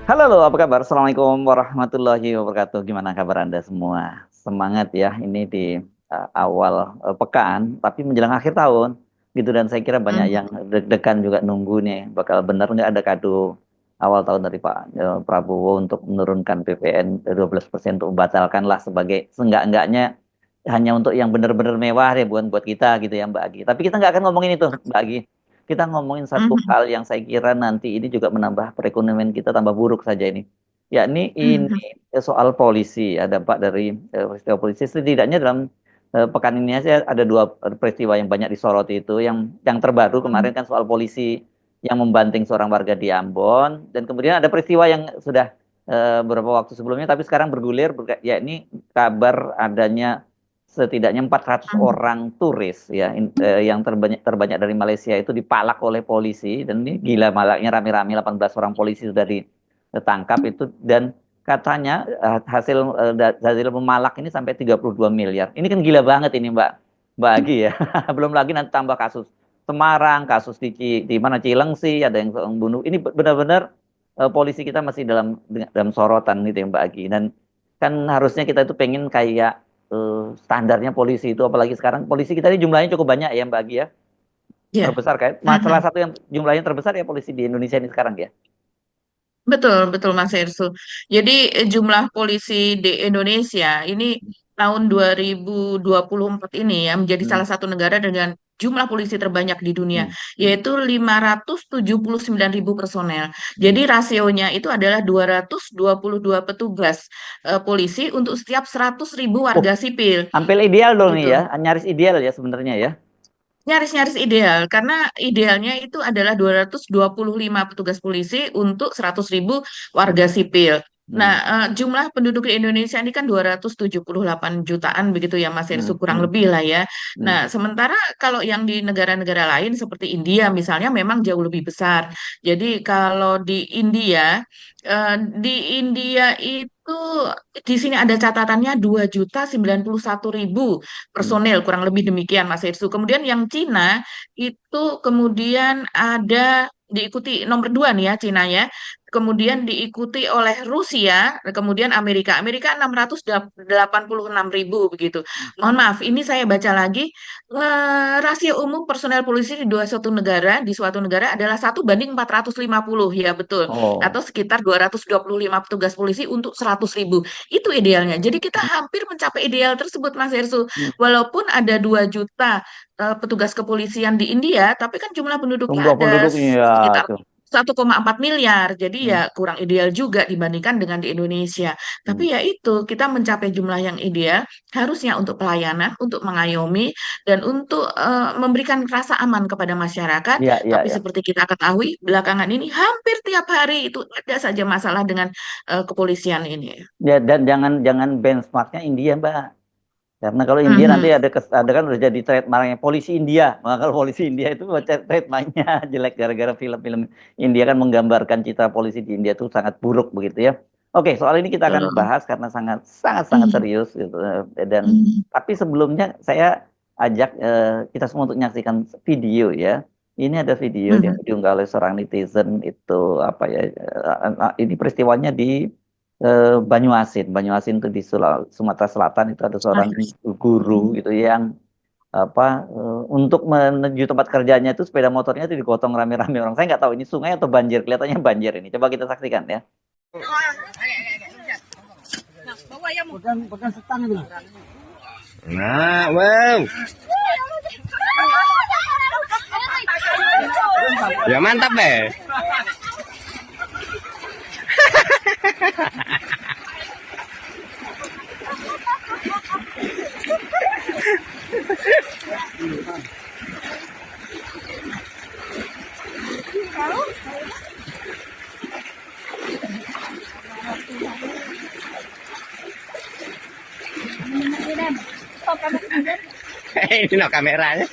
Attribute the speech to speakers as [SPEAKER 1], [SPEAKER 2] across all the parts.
[SPEAKER 1] Halo, apa kabar? Assalamualaikum warahmatullahi wabarakatuh. Gimana kabar Anda semua? Semangat ya, ini di awal pekan, tapi menjelang akhir tahun, gitu. Dan saya kira banyak
[SPEAKER 2] Mhm.
[SPEAKER 1] yang deg-degan juga nunggu nih, bakal benar nggak ada kado awal tahun dari Pak Prabowo untuk menurunkan PPN 12% untuk membatalkan lah sebagai seenggak-enggaknya hanya untuk yang benar-benar mewah ya, bukan buat kita gitu ya Mbak Agi. Tapi kita nggak akan ngomongin itu Mbak Agi. Kita ngomongin satu
[SPEAKER 2] Mhm.
[SPEAKER 1] hal yang saya kira nanti ini juga menambah perekonomian kita tambah buruk saja ini. Yakni
[SPEAKER 2] Mhm.
[SPEAKER 1] ini soal polisi, ada dampak dari peristiwa polisi. Setidaknya dalam pekan ini aja ada dua peristiwa yang banyak disoroti itu. Yang terbaru kemarin
[SPEAKER 2] Mhm.
[SPEAKER 1] kan soal polisi yang membanting seorang warga di Ambon, dan kemudian ada peristiwa yang sudah beberapa waktu sebelumnya tapi sekarang bergulir, yakni kabar adanya setidaknya 400
[SPEAKER 2] Mhm.
[SPEAKER 1] orang turis ya, yang terbanyak terbanyak dari Malaysia itu dipalak oleh polisi, dan ini gila malaknya rame-rame 18 orang polisi sudah ditangkap itu. Dan katanya hasil memalak ini sampai 32 miliar. Ini kan gila banget ini Mbak Mbak Agi ya. Belum lagi nanti tambah kasus Semarang, kasus di mana Cilengsi ada yang bunuh. Ini benar-benar polisi kita masih dalam sorotan gitu ya Mbak Agi. Dan kan harusnya kita itu pengen kayak standarnya polisi itu, apalagi sekarang polisi kita ini jumlahnya cukup banyak ya Mbak Agi ya,
[SPEAKER 2] Ya.
[SPEAKER 1] terbesar kan, salah
[SPEAKER 2] Mhm.
[SPEAKER 1] satu yang jumlahnya terbesar ya polisi di Indonesia ini sekarang ya.
[SPEAKER 2] Betul, betul Mas Ersu. Jadi jumlah polisi di Indonesia ini tahun 2024 ini ya menjadi
[SPEAKER 1] Hmm.
[SPEAKER 2] salah satu negara dengan jumlah polisi terbanyak di dunia,
[SPEAKER 1] Hmm. Hmm.
[SPEAKER 2] yaitu 579.000 personel.
[SPEAKER 1] Hmm.
[SPEAKER 2] Jadi rasionya itu adalah 222 petugas polisi untuk setiap 100.000
[SPEAKER 1] Oh,
[SPEAKER 2] warga sipil.
[SPEAKER 1] hampir ideal dong nih
[SPEAKER 2] Gitu.
[SPEAKER 1] ya, nyaris ideal ya sebenarnya ya.
[SPEAKER 2] Nyaris-nyaris ideal, karena idealnya itu adalah 225 petugas polisi untuk 100.000 warga sipil. Nah,
[SPEAKER 1] Hmm.
[SPEAKER 2] jumlah penduduk di Indonesia ini kan 278 jutaan begitu ya Mas Irsu,
[SPEAKER 1] Hmm.
[SPEAKER 2] kurang
[SPEAKER 1] Hmm.
[SPEAKER 2] lebih lah ya.
[SPEAKER 1] Hmm.
[SPEAKER 2] Nah, sementara kalau yang di negara-negara lain seperti India misalnya memang jauh lebih besar. Jadi kalau eh, di India itu di sini ada catatannya 2.091.000
[SPEAKER 1] Hmm.
[SPEAKER 2] personel, kurang lebih demikian Mas Irsu. Kemudian yang Cina itu kemudian ada diikuti nomor dua nih ya Cina ya. Kemudian diikuti oleh Rusia, kemudian Amerika. Amerika 686.000 begitu. Mohon maaf, ini saya baca lagi. Rasio umum personel polisi di suatu negara adalah 1:450, ya betul. Atau
[SPEAKER 1] Oh.
[SPEAKER 2] sekitar 225 petugas polisi untuk 100.000. Itu idealnya. Jadi kita hampir mencapai ideal tersebut, Mas Hersu.
[SPEAKER 1] Hmm.
[SPEAKER 2] Walaupun ada 2 juta petugas kepolisian di India, tapi kan jumlah penduduknya
[SPEAKER 1] Jumlah
[SPEAKER 2] ada
[SPEAKER 1] penduduknya ya
[SPEAKER 2] sekitar
[SPEAKER 1] tuh.
[SPEAKER 2] 1,4 miliar. Jadi
[SPEAKER 1] Hmm.
[SPEAKER 2] ya kurang ideal juga dibandingkan dengan di Indonesia. Tapi
[SPEAKER 1] Hmm.
[SPEAKER 2] ya itu, kita mencapai jumlah yang ideal harusnya untuk pelayanan, untuk mengayomi, dan untuk memberikan rasa aman kepada masyarakat.
[SPEAKER 1] Iya, iya,
[SPEAKER 2] Tapi
[SPEAKER 1] iya.
[SPEAKER 2] seperti kita ketahui, belakangan ini hampir tiap hari itu ada saja masalah dengan kepolisian ini.
[SPEAKER 1] Ya, dan jangan jangan benchmarknya India Mbak. Karena kalau India nanti
[SPEAKER 2] Mhm.
[SPEAKER 1] ada kan udah jadi trademarknya polisi India. Maka kalau polisi India itu trademarknya jelek gara-gara film-film India kan menggambarkan citra polisi di India itu sangat buruk begitu ya. Oke, soal ini kita akan
[SPEAKER 2] Betul.
[SPEAKER 1] bahas karena sangat sangat sangat
[SPEAKER 2] Mhm.
[SPEAKER 1] serius gitu. Dan
[SPEAKER 2] Mhm.
[SPEAKER 1] tapi sebelumnya saya ajak kita semua untuk menyaksikan video ya. Ini ada video yang
[SPEAKER 2] Mhm.
[SPEAKER 1] diunggah oleh seorang netizen itu, apa ya? Ini peristiwanya di Banyuasin. Banyuasin itu di Sumatera Selatan, itu ada seorang guru gitu yang apa untuk menuju tempat kerjanya itu sepeda motornya itu digotong rame-rame orang. Saya nggak tahu ini sungai atau banjir. Kelihatannya banjir ini. Coba kita saksikan ya.
[SPEAKER 3] Pegang pegang setang itu.
[SPEAKER 4] Nah, wow. Ya mantap deh. Ini no kameranya.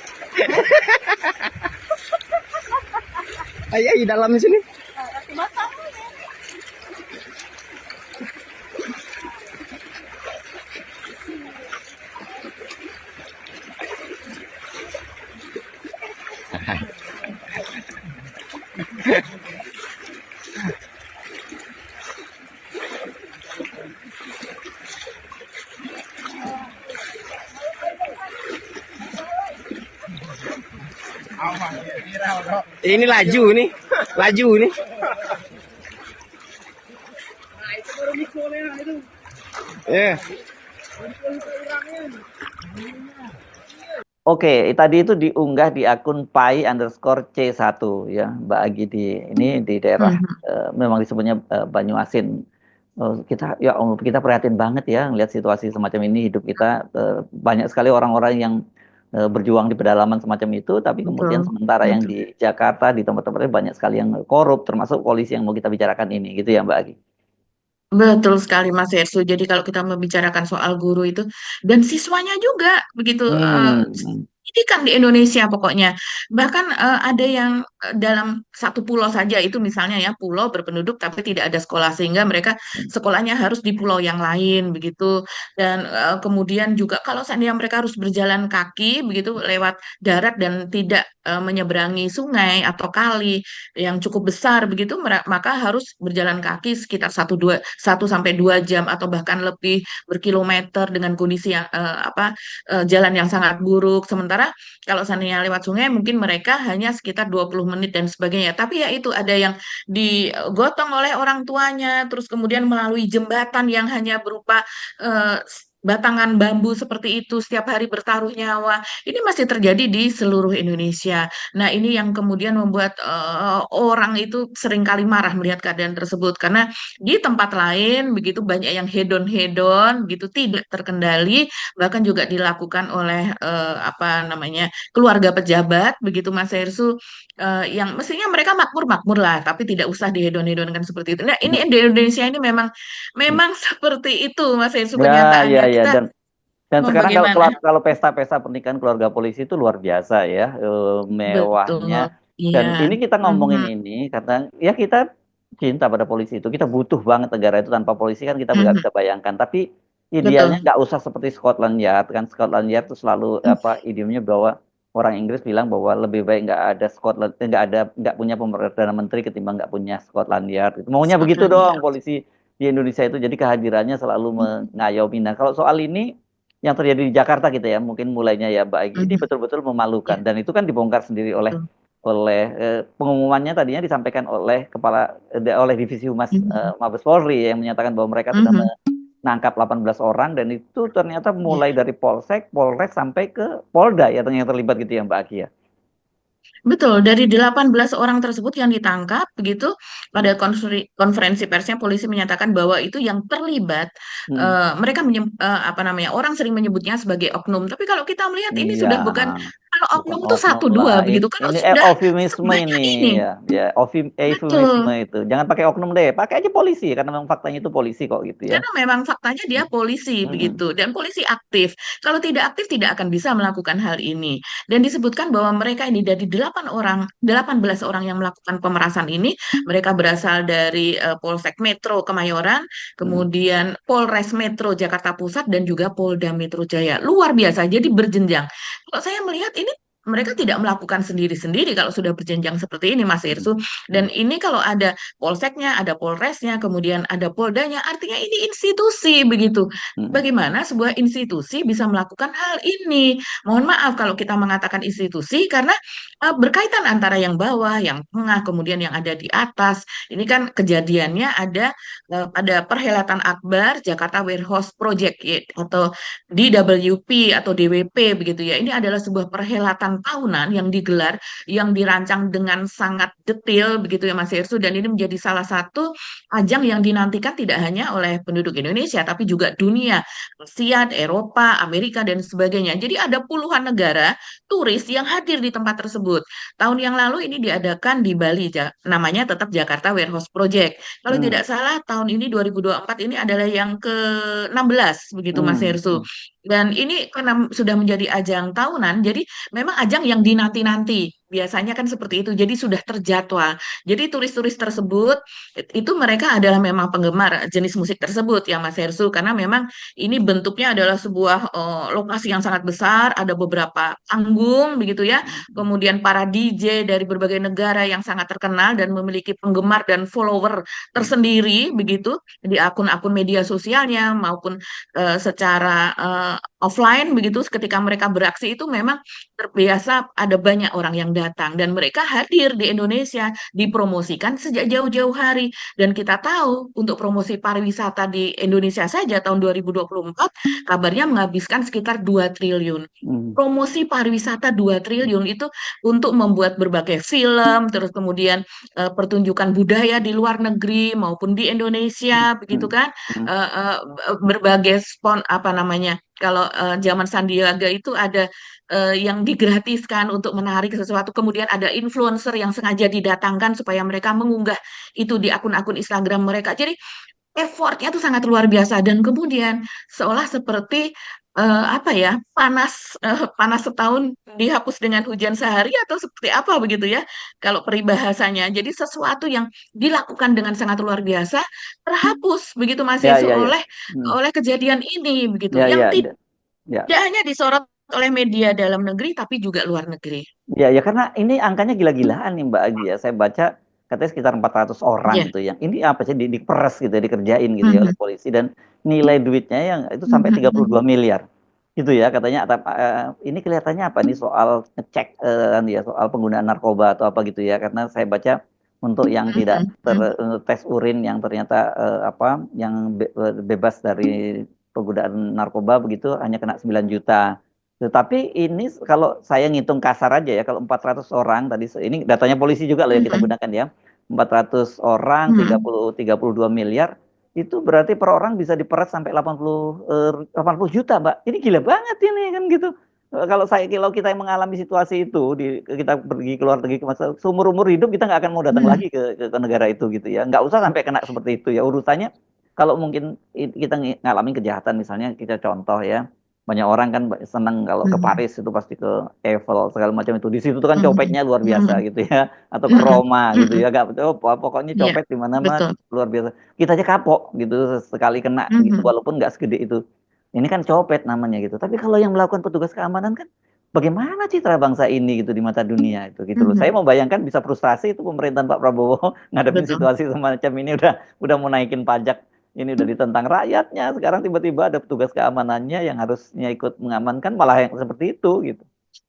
[SPEAKER 4] Ayo di dalam sini. Ini laju nih. Laju nih. Ya.
[SPEAKER 1] Oke, tadi itu diunggah di akun pai_c1 ya, Mbak Agi ini di daerah
[SPEAKER 2] Mhm.
[SPEAKER 1] memang disebutnya Banyuasin. Ya Allah, kita prihatin banget ya ngelihat situasi semacam ini, hidup kita banyak sekali orang-orang yang berjuang di pedalaman semacam itu, tapi kemudian
[SPEAKER 2] Betul,
[SPEAKER 1] sementara yang
[SPEAKER 2] betul.
[SPEAKER 1] di Jakarta di tempat-tempat lain banyak sekali yang korup, termasuk polisi yang mau kita bicarakan ini, gitu ya Mbak Agi.
[SPEAKER 2] Betul sekali Mas Yersu. Jadi kalau kita membicarakan soal guru itu dan siswanya juga begitu
[SPEAKER 1] Hmm,
[SPEAKER 2] pendidikan di Indonesia pokoknya. Bahkan ada yang dalam satu pulau saja itu misalnya ya pulau berpenduduk tapi tidak ada sekolah sehingga mereka sekolahnya harus di pulau yang lain begitu. Dan kemudian juga kalau seandainya mereka harus berjalan kaki begitu lewat darat dan tidak menyeberangi sungai atau kali yang cukup besar begitu maka harus berjalan kaki sekitar 1 sampai 2 jam atau bahkan lebih berkilometer dengan kondisi yang jalan yang sangat buruk. Sementara kalau seandainya lewat sungai mungkin mereka hanya sekitar 20 menit dan sebagainya. Tapi ya itu ada yang digotong oleh orang tuanya terus kemudian melalui jembatan yang hanya berupa batangan bambu seperti itu setiap hari bertaruh nyawa. Ini masih terjadi di seluruh Indonesia. Nah, ini yang kemudian membuat orang itu seringkali marah melihat keadaan tersebut karena di tempat lain begitu banyak yang hedon-hedon gitu tidak terkendali bahkan juga dilakukan oleh apa namanya keluarga pejabat begitu Mas Hersu yang mestinya mereka makmur-makmur lah tapi tidak usah dihedon-hedonkan seperti itu. Nah, ini di Indonesia ini memang memang seperti itu Mas Hersu
[SPEAKER 1] ya, ya,
[SPEAKER 2] kenyataannya.
[SPEAKER 1] ya,
[SPEAKER 2] Kita
[SPEAKER 1] dan
[SPEAKER 2] mau
[SPEAKER 1] sekarang
[SPEAKER 2] bagaimana?
[SPEAKER 1] kalau pesta-pesta pernikahan keluarga polisi itu luar biasa ya,
[SPEAKER 2] Betul.
[SPEAKER 1] mewahnya.
[SPEAKER 2] Iya.
[SPEAKER 1] Dan ini kita ngomongin
[SPEAKER 2] Mhm.
[SPEAKER 1] ini karena ya kita cinta pada polisi itu, kita butuh banget negara itu, tanpa polisi kan kita nggak
[SPEAKER 2] Mhm.
[SPEAKER 1] bisa bayangkan. Tapi idealnya
[SPEAKER 2] Betul.
[SPEAKER 1] nggak usah seperti Scotland Yard kan. Scotland Yard itu selalu apa idenya bahwa orang Inggris bilang bahwa lebih baik nggak ada nggak punya perdana menteri ketimbang nggak punya Scotland Yard. Itu maunya begitu
[SPEAKER 2] Scotland
[SPEAKER 1] dong
[SPEAKER 2] ya.
[SPEAKER 1] polisi di Indonesia itu. Jadi kehadirannya selalu mengayomi. Nah, kalau soal ini yang terjadi di Jakarta gitu ya, mungkin mulainya ya Mbak Egy, ini
[SPEAKER 2] Mhm.
[SPEAKER 1] betul-betul memalukan
[SPEAKER 2] Ya,
[SPEAKER 1] dan itu kan dibongkar sendiri oleh
[SPEAKER 2] betul.
[SPEAKER 1] pengumumannya tadinya disampaikan oleh oleh Divisi Humas
[SPEAKER 2] Mhm.
[SPEAKER 1] Mabes Polri yang menyatakan bahwa mereka sudah
[SPEAKER 2] Mhm.
[SPEAKER 1] menangkap 18 orang dan itu ternyata
[SPEAKER 2] Ya.
[SPEAKER 1] mulai dari Polsek, Polres sampai ke Polda ya ternyata terlibat gitu ya Mbak Aki ya.
[SPEAKER 2] Betul, dari 18 orang tersebut yang ditangkap, begitu,
[SPEAKER 1] Hmm.
[SPEAKER 2] pada konferensi persnya polisi menyatakan bahwa itu yang terlibat,
[SPEAKER 1] Hmm.
[SPEAKER 2] mereka apa namanya, orang sering menyebutnya sebagai oknum. Tapi kalau kita melihat ini
[SPEAKER 1] Iya,
[SPEAKER 2] sudah bukan, kalau
[SPEAKER 1] bukan
[SPEAKER 2] oknum itu
[SPEAKER 1] oknum
[SPEAKER 2] satu
[SPEAKER 1] lah.
[SPEAKER 2] dua begitu, kalau
[SPEAKER 1] Ini
[SPEAKER 2] sudah
[SPEAKER 1] eufemisme ini
[SPEAKER 2] sebanyak ini.
[SPEAKER 1] ya, ya eufemisme
[SPEAKER 2] Betul.
[SPEAKER 1] itu. Jangan pakai oknum deh, pakai aja polisi karena memang faktanya itu polisi kok gitu ya.
[SPEAKER 2] Karena memang faktanya dia polisi
[SPEAKER 1] Hmm.
[SPEAKER 2] begitu dan polisi aktif. Kalau tidak aktif tidak akan bisa melakukan hal ini. Dan disebutkan bahwa mereka ini dari 18 orang yang melakukan pemerasan ini, mereka berasal dari Polsek Metro Kemayoran,
[SPEAKER 1] Hmm.
[SPEAKER 2] kemudian Polres Metro Jakarta Pusat dan juga Polda Metro Jaya. Luar biasa. Jadi berjenjang. Kalau saya melihat ini mereka tidak melakukan sendiri-sendiri kalau sudah berjenjang seperti ini, Mas
[SPEAKER 1] Hmm.
[SPEAKER 2] Irsu. Dan ini kalau ada polseknya, ada polresnya, kemudian ada poldanya, artinya ini institusi begitu.
[SPEAKER 1] Hmm.
[SPEAKER 2] Bagaimana sebuah institusi bisa melakukan hal ini? Mohon maaf kalau kita mengatakan institusi karena berkaitan antara yang bawah, yang tengah, kemudian yang ada di atas. Ini kan kejadiannya ada pada perhelatan Akbar Jakarta Warehouse Project atau DWP atau DWP begitu ya. Ini adalah sebuah perhelatan tahunan yang digelar yang dirancang dengan sangat detail begitu ya Mas Yersu dan ini menjadi salah satu ajang yang dinantikan tidak hanya oleh penduduk Indonesia tapi juga dunia, Asia, Eropa, Amerika dan sebagainya. Jadi ada puluhan negara turis yang hadir di tempat tersebut. Tahun yang lalu ini diadakan di Bali, namanya tetap Jakarta Warehouse Project. Kalau
[SPEAKER 1] Hmm.
[SPEAKER 2] tidak salah tahun ini 2024 ini adalah yang ke-16 begitu Mas
[SPEAKER 1] Hmm.
[SPEAKER 2] Hersu. Dan ini karena sudah menjadi ajang tahunan, jadi memang ajang yang dinanti-nanti. Biasanya kan seperti itu, jadi sudah terjadwal. Jadi turis-turis tersebut itu mereka adalah memang penggemar jenis musik tersebut ya Mas Hersu, karena memang ini bentuknya adalah sebuah lokasi yang sangat besar, ada beberapa panggung begitu ya, kemudian para DJ dari berbagai negara yang sangat terkenal dan memiliki penggemar dan follower tersendiri begitu di akun-akun media sosialnya maupun secara offline begitu ketika mereka beraksi itu memang terbiasa ada banyak orang yang datang dan mereka hadir di Indonesia, dipromosikan sejak jauh-jauh hari. Dan kita tahu untuk promosi pariwisata di Indonesia saja tahun 2024 kabarnya menghabiskan sekitar 2 triliun.
[SPEAKER 1] Hmm.
[SPEAKER 2] Promosi pariwisata 2 triliun itu untuk membuat berbagai film, terus kemudian pertunjukan budaya di luar negeri maupun di Indonesia, begitu
[SPEAKER 1] Hmm.
[SPEAKER 2] kan?
[SPEAKER 1] Hmm.
[SPEAKER 2] Berbagai apa namanya? Kalau zaman Sandiaga itu ada yang digratiskan untuk menarik sesuatu, kemudian ada influencer yang sengaja didatangkan supaya mereka mengunggah itu di akun-akun Instagram mereka. Jadi effortnya tuh sangat luar biasa dan kemudian seolah seperti apa ya panas setahun dihapus dengan hujan sehari atau seperti apa begitu ya kalau peribahasanya. Jadi sesuatu yang dilakukan dengan sangat luar biasa terhapus begitu Mas
[SPEAKER 1] Ya,
[SPEAKER 2] Yesu
[SPEAKER 1] ya, ya.
[SPEAKER 2] oleh
[SPEAKER 1] Hmm.
[SPEAKER 2] oleh kejadian ini begitu
[SPEAKER 1] Ya,
[SPEAKER 2] yang
[SPEAKER 1] ya,
[SPEAKER 2] tidak
[SPEAKER 1] ya.
[SPEAKER 2] hanya disorot oleh media dalam negeri tapi juga luar negeri.
[SPEAKER 1] Ya, ya, karena ini angkanya gila-gilaan nih Mbak Agi ya. Saya baca katanya sekitar 400 orang
[SPEAKER 2] Ya.
[SPEAKER 1] gitu yang ini apa sih diperes gitu ya, dikerjain gitu ya oleh
[SPEAKER 2] Mhm.
[SPEAKER 1] polisi dan nilai duitnya yang itu sampai 32
[SPEAKER 2] Mhm.
[SPEAKER 1] miliar. Gitu ya katanya ini kelihatannya apa nih soal ngecek ya soal penggunaan narkoba atau apa gitu ya. Karena saya baca untuk yang tidak
[SPEAKER 2] Mhm.
[SPEAKER 1] tes urin yang ternyata apa yang bebas dari penggunaan narkoba begitu hanya kena 9 juta. Tetapi ini kalau saya ngitung kasar aja ya, kalau 400 orang tadi ini datanya polisi juga loh yang kita
[SPEAKER 2] Mhm.
[SPEAKER 1] gunakan ya. 400 orang
[SPEAKER 2] Mhm.
[SPEAKER 1] 32 miliar itu berarti per orang bisa diperas sampai 80 juta, Mbak. Ini gila banget ini kan gitu. Kalau kita yang mengalami situasi itu kita pergi keluar negeri masa seumur-umur hidup kita nggak akan mau datang
[SPEAKER 2] Mhm.
[SPEAKER 1] lagi ke negara itu gitu ya. Nggak usah sampai kena seperti itu ya urusannya. Kalau mungkin kita ngalamin kejahatan misalnya kita contoh ya banyak orang kan seneng kalau ke
[SPEAKER 2] Mhm.
[SPEAKER 1] Paris itu pasti ke Eiffel segala macam itu di situ tuh kan
[SPEAKER 2] Mhm.
[SPEAKER 1] copetnya luar biasa
[SPEAKER 2] Mhm.
[SPEAKER 1] gitu ya atau ke
[SPEAKER 2] Mhm.
[SPEAKER 1] Roma gitu
[SPEAKER 2] Mhm.
[SPEAKER 1] ya gak pokoknya
[SPEAKER 2] Iya,
[SPEAKER 1] copet di mana-mana
[SPEAKER 2] betul.
[SPEAKER 1] luar biasa kita aja kapok gitu sekali kena gitu
[SPEAKER 2] Mhm.
[SPEAKER 1] walaupun nggak segede itu ini kan copet namanya gitu tapi kalau yang melakukan petugas keamanan kan bagaimana citra bangsa ini gitu di mata dunia itu gitu loh saya
[SPEAKER 2] Mhm.
[SPEAKER 1] mau bayangkan bisa frustasi itu pemerintahan Pak Prabowo ngadepin
[SPEAKER 2] Betul.
[SPEAKER 1] situasi semacam ini udah mau naikin pajak ini udah ditentang rakyatnya, sekarang tiba-tiba ada petugas keamanannya yang harusnya ikut mengamankan malah yang seperti itu gitu.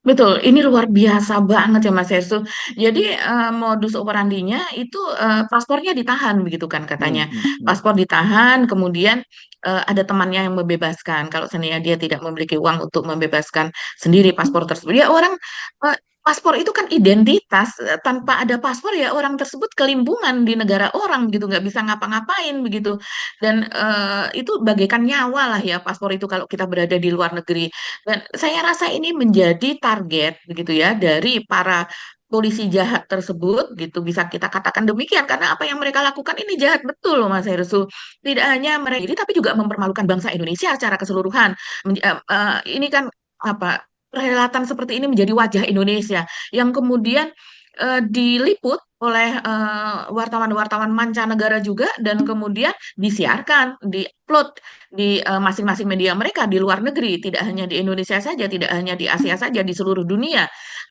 [SPEAKER 2] Betul, ini luar biasa banget ya Mas Hestu. Jadi modus operandinya itu paspornya ditahan begitu kan
[SPEAKER 1] Hmm,
[SPEAKER 2] katanya.
[SPEAKER 1] hmm, hmm.
[SPEAKER 2] Paspor ditahan, kemudian ada temannya yang membebaskan. Kalau seandainya dia tidak memiliki uang untuk membebaskan sendiri paspor tersebut, ya orang paspor itu kan identitas. Tanpa ada paspor ya orang tersebut kelimpungan di negara orang gitu, nggak bisa ngapa-ngapain begitu. Dan itu bagaikan nyawa lah ya paspor itu kalau kita berada di luar negeri. Dan saya rasa ini menjadi target begitu ya dari para polisi jahat tersebut gitu bisa kita katakan demikian karena apa yang mereka lakukan ini jahat betul loh Mas Hersul. Tidak hanya mereka ini tapi juga mempermalukan bangsa Indonesia secara keseluruhan. Ini kan apa perhelatan seperti ini menjadi wajah Indonesia yang kemudian diliput oleh wartawan-wartawan mancanegara juga dan kemudian disiarkan, diupload di masing-masing media mereka di luar negeri, tidak hanya di Indonesia saja, tidak hanya di Asia saja, di seluruh dunia.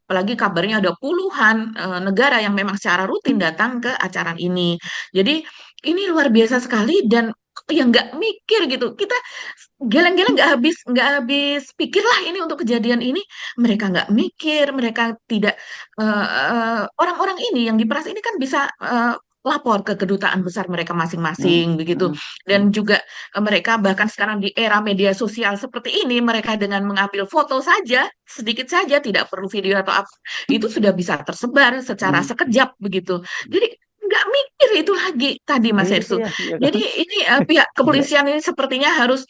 [SPEAKER 2] Apalagi kabarnya ada puluhan negara yang memang secara rutin datang ke acara ini. Jadi ini luar biasa sekali dan yang nggak mikir gitu. Kita geleng-geleng nggak habis pikir lah ini untuk kejadian ini. Mereka nggak mikir, mereka tidak orang-orang ini yang diperas ini kan bisa lapor ke kedutaan besar mereka
[SPEAKER 1] Hmm,
[SPEAKER 2] masing-masing begitu
[SPEAKER 1] hmm, hmm,
[SPEAKER 2] dan juga mereka bahkan sekarang di era media sosial seperti ini mereka dengan mengambil foto saja sedikit saja tidak perlu video atau apa itu sudah bisa tersebar secara
[SPEAKER 1] hmm.
[SPEAKER 2] sekejap begitu jadi nggak mikir itu lagi tadi Mas Ersu
[SPEAKER 1] Iya, iya
[SPEAKER 2] jadi
[SPEAKER 1] kan?
[SPEAKER 2] ini pihak
[SPEAKER 1] Gila.
[SPEAKER 2] kepolisian ini sepertinya harus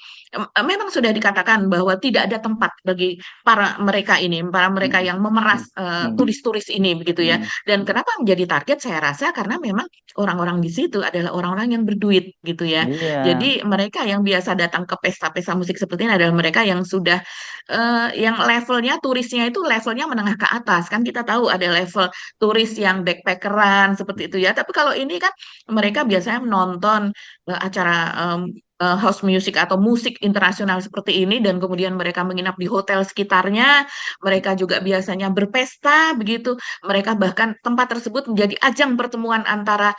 [SPEAKER 2] memang sudah dikatakan bahwa tidak ada tempat bagi para mereka
[SPEAKER 1] Hmm,
[SPEAKER 2] yang
[SPEAKER 1] hmm,
[SPEAKER 2] memeras
[SPEAKER 1] hmm,
[SPEAKER 2] turis-turis ini begitu ya
[SPEAKER 1] hmm.
[SPEAKER 2] dan kenapa menjadi target saya rasa karena memang orang-orang di situ adalah orang-orang yang berduit gitu ya.
[SPEAKER 1] Iya.
[SPEAKER 2] Jadi mereka yang biasa datang ke pesta-pesta musik seperti ini adalah mereka yang sudah yang levelnya turisnya itu levelnya menengah ke atas kan kita tahu ada level turis yang backpackeran seperti itu ya. Tapi kalau ini kan mereka biasanya menonton acara house music atau musik internasional seperti ini dan kemudian mereka menginap di hotel sekitarnya, mereka juga biasanya berpesta begitu. Mereka bahkan tempat tersebut menjadi ajang pertemuan antara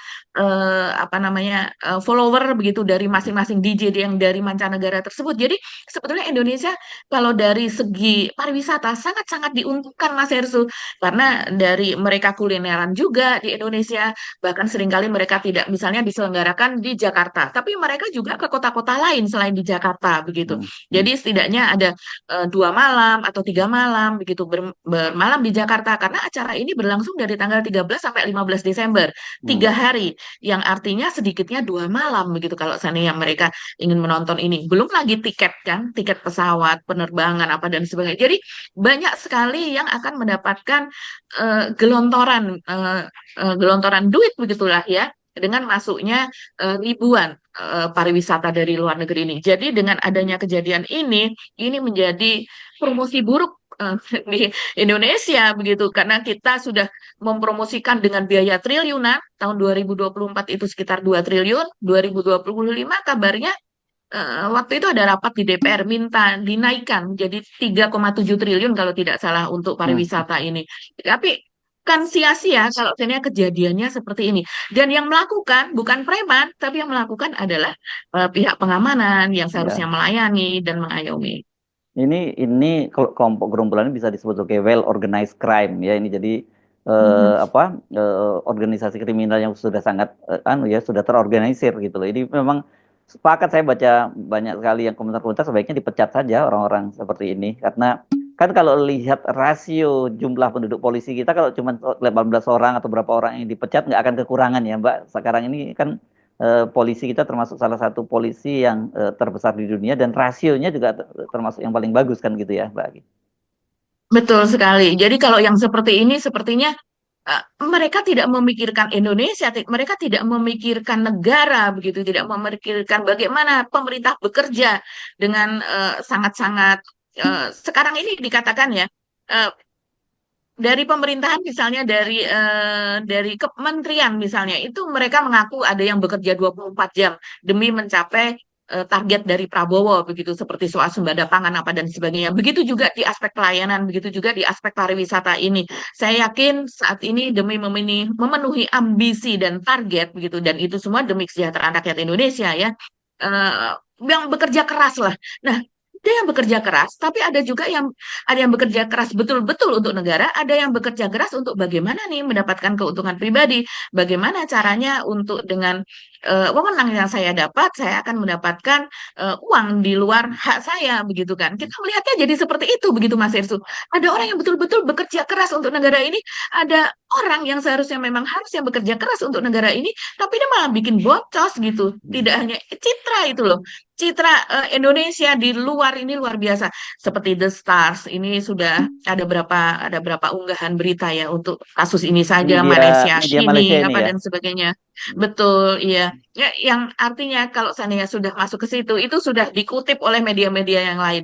[SPEAKER 2] apa namanya follower begitu dari masing-masing DJ yang dari mancanegara tersebut. Jadi sebetulnya Indonesia kalau dari segi pariwisata sangat-sangat diuntungkan Mas Hersu karena dari mereka kulineran juga di Indonesia, bahkan seringkali mereka tidak misalnya diselenggarakan di Jakarta, tapi mereka juga ke kota-kota lain selain di Jakarta begitu.
[SPEAKER 1] Hmm,
[SPEAKER 2] Jadi setidaknya ada 2 malam atau 3 malam begitu bermalam di Jakarta karena acara ini berlangsung dari tanggal 13 sampai 15 Desember,
[SPEAKER 1] hmm.
[SPEAKER 2] 3 hari, yang artinya sedikitnya 2 malam begitu kalau seandainya mereka ingin menonton ini. Belum lagi tiket kan, tiket pesawat, penerbangan apa dan sebagainya. Jadi banyak sekali yang akan mendapatkan gelontoran duit begitulah ya dengan masuknya ribuan pariwisata dari luar negeri ini. Jadi dengan adanya kejadian ini menjadi promosi buruk di Indonesia begitu karena kita sudah mempromosikan dengan biaya triliunan tahun 2024 itu sekitar 2 triliun, 2025 kabarnya waktu itu ada rapat di DPR minta dinaikkan menjadi 3,7 triliun kalau tidak salah untuk
[SPEAKER 1] Hmm.
[SPEAKER 2] pariwisata ini. Tapi kan sia-sia kalau sebenarnya kejadiannya seperti ini. Dan yang melakukan bukan preman, tapi yang melakukan adalah pihak pengamanan yang seharusnya
[SPEAKER 1] Ya.
[SPEAKER 2] melayani dan mengayomi.
[SPEAKER 1] Ini kelompok gerombolan ini bisa disebut sebagai well organized crime ya. Ini jadi
[SPEAKER 2] Mhm.
[SPEAKER 1] organisasi kriminal yang sudah sangat sudah terorganisir gitu loh. Ini memang sepakat, saya baca banyak sekali yang komentar-komentar sebaiknya dipecat saja orang-orang seperti ini karena kan kalau lihat rasio jumlah penduduk polisi kita kalau cuma 18 orang atau berapa orang yang dipecat nggak akan kekurangan ya Mbak. Sekarang ini kan polisi kita termasuk salah satu polisi yang terbesar di dunia dan rasionya juga termasuk yang paling bagus kan gitu ya Mbak Agi.
[SPEAKER 2] Betul sekali. Jadi kalau yang seperti ini sepertinya mereka tidak memikirkan Indonesia, mereka tidak memikirkan negara begitu, tidak memikirkan bagaimana pemerintah bekerja dengan sangat-sangat sekarang ini dikatakan ya eh, dari pemerintahan misalnya dari kementerian misalnya itu mereka mengaku ada yang bekerja 24 jam demi mencapai target dari Prabowo begitu seperti soal sembada pangan apa dan sebagainya. Begitu juga di aspek pelayanan, begitu juga di aspek pariwisata ini. Saya yakin saat ini demi memenuhi ambisi dan target begitu dan itu semua demi kesejahteraan rakyat Indonesia ya. eh, yang bekerja keras lah. Nah, ada yang bekerja keras, tapi ada yang bekerja keras betul-betul untuk negara, ada yang bekerja keras untuk bagaimana nih mendapatkan keuntungan pribadi, bagaimana caranya untuk dengan wewenang yang saya dapat, saya akan mendapatkan uang di luar hak saya, begitu kan? Kita melihatnya jadi seperti itu, begitu Mas Irsu. Ada orang yang betul-betul bekerja keras untuk negara ini, ada orang yang seharusnya memang harusnya bekerja keras untuk negara ini, tapi dia malah bikin boncos gitu. Tidak hanya citra itu loh. Citra Indonesia di luar ini luar biasa seperti The Stars ini sudah ada berapa unggahan berita ya untuk kasus ini saja
[SPEAKER 1] Media
[SPEAKER 2] Malaysia
[SPEAKER 1] media Malaysia
[SPEAKER 2] Shini
[SPEAKER 1] ini
[SPEAKER 2] apa
[SPEAKER 1] ya.
[SPEAKER 2] dan sebagainya. Betul, iya. Ya, yang artinya kalau seandainya sudah masuk ke situ itu sudah dikutip oleh media-media yang lain.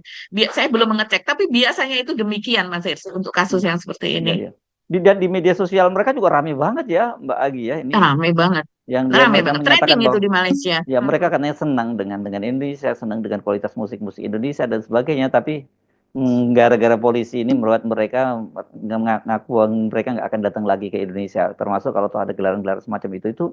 [SPEAKER 2] Saya belum mengecek tapi biasanya itu demikian Mas Irsi untuk kasus yang seperti
[SPEAKER 1] Iya
[SPEAKER 2] ini.
[SPEAKER 1] ya. Dan di media sosial mereka juga rame banget ya Mbak Agi ya. Ini
[SPEAKER 2] Ramai banget.
[SPEAKER 1] yang
[SPEAKER 2] Ramai
[SPEAKER 1] mereka
[SPEAKER 2] banget.
[SPEAKER 1] menyatakan
[SPEAKER 2] Trending itu
[SPEAKER 1] bahwa
[SPEAKER 2] di Malaysia.
[SPEAKER 1] ya mereka katanya senang dengan Indonesia, senang dengan kualitas musik-musik Indonesia dan sebagainya, tapi gara-gara polisi ini membuat mereka ngaku mereka nggak akan datang lagi ke Indonesia, termasuk kalau tuh ada gelaran-gelaran semacam itu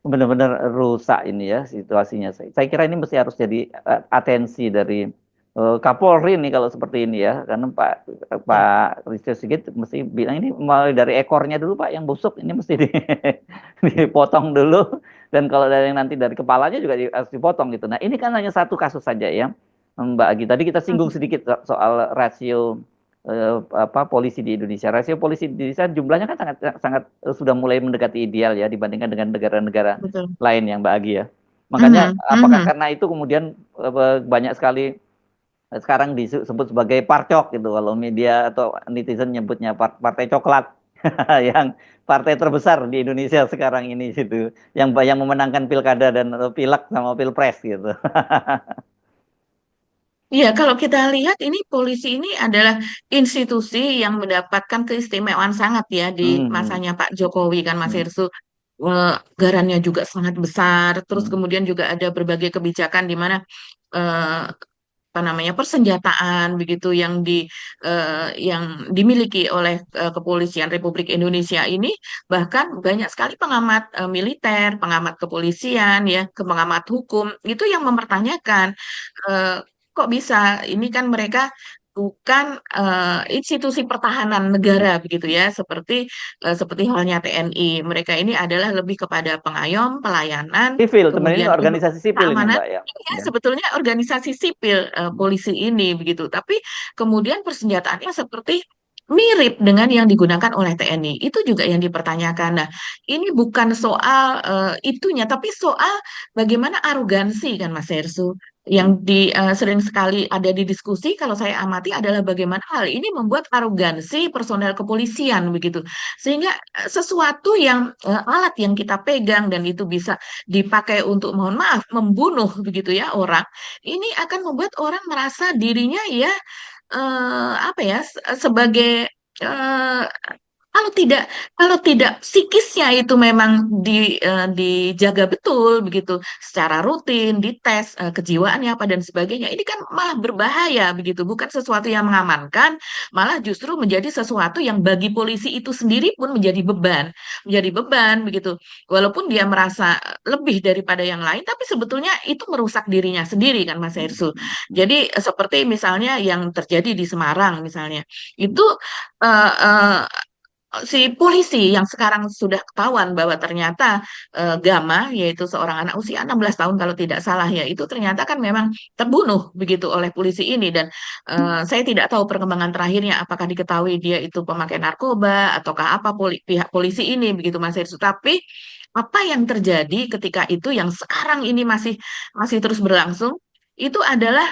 [SPEAKER 1] benar-benar rusak ini ya situasinya. Saya kira ini mesti harus jadi atensi dari Kapolri nih kalau seperti ini ya, karena Pak Listio Sigit mesti bilang ini mulai dari ekornya dulu Pak yang busuk ini mesti dipotong dulu, dan kalau dari nanti dari kepalanya juga harus dipotong gitu. Nah ini kan hanya satu kasus saja ya Mbak Agi. Tadi kita singgung sedikit soal rasio polisi di Indonesia. Rasio polisi di Indonesia jumlahnya kan sangat sangat sudah mulai mendekati ideal ya dibandingkan dengan negara-negara
[SPEAKER 2] Betul.
[SPEAKER 1] lain yang Mbak Agi ya. Makanya
[SPEAKER 2] Mhm,
[SPEAKER 1] apakah
[SPEAKER 2] mhm.
[SPEAKER 1] karena itu kemudian banyak sekali sekarang disebut sebagai parcok gitu kalau media atau netizen nyebutnya partai coklat yang partai terbesar di Indonesia sekarang ini gitu yang memenangkan pilkada dan pilek sama pilpres gitu.
[SPEAKER 2] Iya, kalau kita lihat ini polisi ini adalah institusi yang mendapatkan keistimewaan sangat ya di
[SPEAKER 1] Hmm,
[SPEAKER 2] masanya Pak Jokowi kan Mas
[SPEAKER 1] hmm,
[SPEAKER 2] Hersу. anggarannya juga sangat besar, terus
[SPEAKER 1] Hmm.
[SPEAKER 2] kemudian juga ada berbagai kebijakan di mana eh, apa namanya persenjataan begitu yang dimiliki oleh Kepolisian Republik Indonesia ini, bahkan banyak sekali pengamat militer, pengamat kepolisian ya, pengamat hukum itu yang mempertanyakan eh, kok bisa ini kan mereka bukan institusi pertahanan negara begitu ya, seperti halnya TNI. Mereka ini adalah lebih kepada pengayom, pelayanan,
[SPEAKER 1] Sipil, teman ini
[SPEAKER 2] kemudian untuk
[SPEAKER 1] organisasi sipil ini
[SPEAKER 2] keamanan.
[SPEAKER 1] Mbak ya.
[SPEAKER 2] Ya,
[SPEAKER 1] Ya.
[SPEAKER 2] sebetulnya organisasi sipil
[SPEAKER 1] Hmm.
[SPEAKER 2] polisi ini begitu, tapi kemudian persenjataannya seperti mirip dengan yang digunakan oleh TNI. Itu juga yang dipertanyakan. Nah, ini bukan soal itunya, tapi soal bagaimana arogansi kan Mas Hersu. Yang sering sekali ada di diskusi kalau saya amati adalah bagaimana hal ini membuat arogansi personel kepolisian begitu. Sehingga sesuatu yang alat yang kita pegang dan itu bisa dipakai untuk mohon maaf membunuh begitu ya orang, ini akan membuat orang merasa dirinya ya apa ya sebagai eh, kalau tidak kalau tidak psikisnya itu memang dijaga betul begitu secara rutin, dites kejiwaannya apa dan sebagainya. Ini kan malah berbahaya begitu, bukan sesuatu yang mengamankan, malah justru menjadi sesuatu yang bagi polisi itu sendiri pun menjadi beban begitu. Walaupun dia merasa lebih daripada yang lain, tapi sebetulnya itu merusak dirinya sendiri kan Mas Hersu. Jadi seperti misalnya yang terjadi di Semarang misalnya, itu eh, eh, si polisi yang sekarang sudah ketahuan bahwa ternyata Gama, yaitu seorang anak usia 16 tahun kalau tidak salah ya, itu ternyata kan memang terbunuh begitu oleh polisi ini dan saya tidak tahu perkembangan terakhirnya apakah diketahui dia itu pemakai narkoba ataukah apa pihak polisi ini begitu Mas Hirsu. Tapi apa yang terjadi ketika itu yang sekarang ini masih masih terus berlangsung itu adalah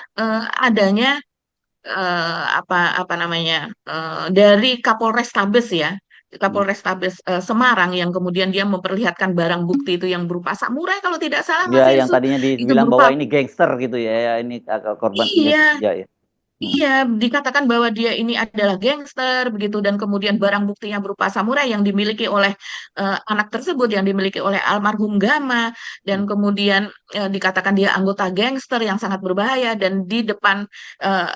[SPEAKER 2] adanya apa namanya dari Kapolrestabes ya, Kapolrestabes Semarang yang kemudian dia memperlihatkan barang bukti itu yang berupa samurai kalau tidak salah
[SPEAKER 1] Ya,
[SPEAKER 2] Mas
[SPEAKER 1] yang
[SPEAKER 2] Irsu,
[SPEAKER 1] tadinya
[SPEAKER 2] itu
[SPEAKER 1] dibilang bahwa
[SPEAKER 2] berupa
[SPEAKER 1] ini gangster gitu ya, ya ini korban ini
[SPEAKER 2] iya.
[SPEAKER 1] ya, ya. Hmm.
[SPEAKER 2] Iya, dikatakan bahwa dia ini adalah gangster begitu dan kemudian barang buktinya berupa samurai yang dimiliki oleh anak tersebut yang dimiliki oleh almarhum Gama dan kemudian dikatakan dia anggota gangster yang sangat berbahaya dan di depan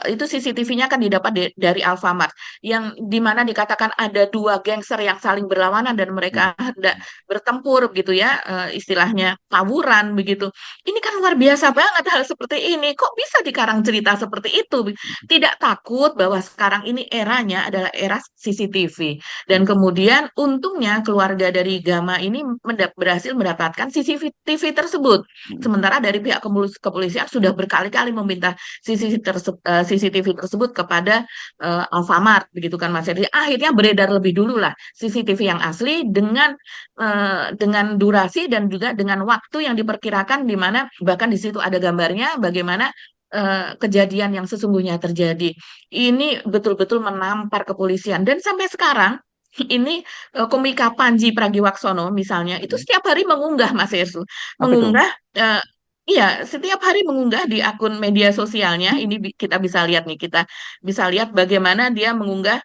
[SPEAKER 2] itu CCTV-nya kan didapat dari Alfamart yang dimana dikatakan ada dua gangster yang saling berlawanan dan mereka hendak bertempur begitu ya, istilahnya tawuran begitu. Ini kan luar biasa banget hal seperti ini. Kok bisa dikarang cerita seperti itu? Tidak takut bahwa sekarang ini eranya adalah era CCTV. Dan kemudian untungnya keluarga dari Gama ini berhasil mendapatkan CCTV tersebut. Sementara dari pihak kepolisian sudah berkali-kali meminta CCTV tersebut kepada Alfamart, begitu kan Mas. Jadi akhirnya beredar lebih dulu lah CCTV yang asli dengan durasi dan juga dengan waktu yang diperkirakan di mana bahkan di situ ada gambarnya bagaimana kejadian yang sesungguhnya terjadi. Ini betul-betul menampar kepolisian dan sampai sekarang ini komika Panji Pragiwaksono misalnya itu setiap hari mengunggah Mas Yersu,
[SPEAKER 1] Apa itu?
[SPEAKER 2] mengunggah eh, iya setiap hari mengunggah di akun media sosialnya. Ini kita bisa lihat nih, kita bisa lihat bagaimana dia mengunggah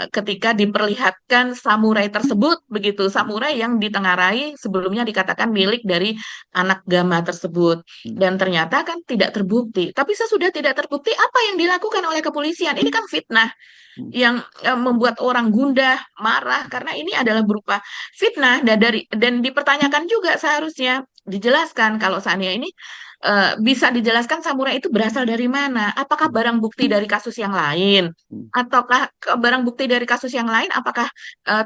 [SPEAKER 2] ketika diperlihatkan samurai tersebut begitu, samurai yang ditengarai sebelumnya dikatakan milik dari anak Gama tersebut. Dan ternyata kan tidak terbukti. Tapi sesudah tidak terbukti, apa yang dilakukan oleh kepolisian? Ini kan fitnah yang membuat orang gundah, marah karena ini adalah berupa fitnah dan dipertanyakan juga seharusnya dijelaskan kalau seandainya ini bisa dijelaskan samurai itu berasal dari mana? Apakah barang bukti dari kasus yang lain? Ataukah barang bukti dari kasus yang lain apakah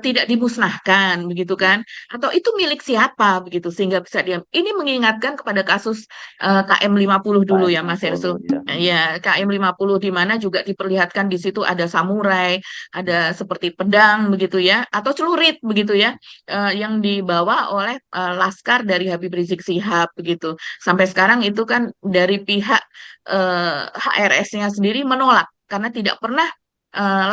[SPEAKER 2] tidak dimusnahkan begitu kan? Atau itu milik siapa begitu sehingga bisa diam. Ini mengingatkan kepada kasus KM 50 dulu ya Mas
[SPEAKER 1] KM50
[SPEAKER 2] Ersul.
[SPEAKER 1] ya.
[SPEAKER 2] Ya, KM 50 di mana juga diperlihatkan di situ ada samurai, ada seperti pedang begitu ya, atau celurit begitu ya, yang dibawa oleh laskar dari Habib Rizik Sihab begitu. Sampai sekarang itu kan dari pihak HRS-nya sendiri menolak karena tidak pernah